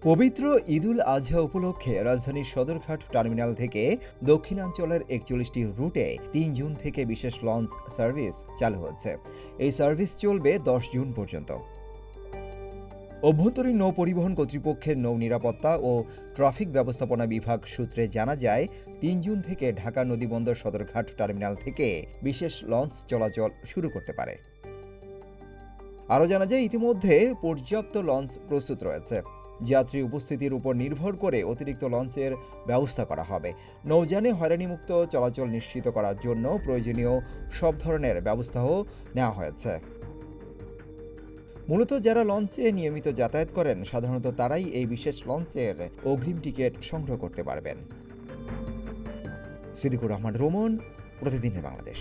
পবিত্র ঈদুল আজহা উপলক্ষে রাজধানীর সদরঘাট টার্মিনাল থেকে দক্ষিণাঞ্চলের ৪১টি রুটে ৩ জুন থেকে বিশেষ লঞ্চ সার্ভিস চালু হচ্ছে। এই সার্ভিস চলবে ১০ জুন পর্যন্ত। অভ্যন্তরীণ নৌ পরিবহন কর্তৃপক্ষের নৌ নিরাপত্তা ও ট্রাফিক ব্যবস্থাপনা বিভাগ সূত্রে জানা যায়, ৩ জুন থেকে ঢাকা নদীবন্দর সদরঘাট টার্মিনাল থেকে বিশেষ লঞ্চ চলাচল শুরু করতে পারে। আরও জানা যায়, ইতিমধ্যে পর্যাপ্ত লঞ্চ প্রস্তুত রয়েছে। যাত্রী উপস্থিতির উপর নির্ভর করে অতিরিক্ত লঞ্চের ব্যবস্থা করা হবে। নৌযানে হয়রানিমুক্ত চলাচল নিশ্চিত করার জন্য প্রয়োজনীয় সব ধরনের ব্যবস্থাও নেওয়া হয়েছে। মূলত যারা লঞ্চে নিয়মিত যাতায়াত করেন, সাধারণত তারাই এই বিশেষ লঞ্চের অগ্রিম টিকিট সংগ্রহ করতে পারবেন। সিদ্দিকুর রহমান রোমন, প্রতিদিনের বাংলাদেশ।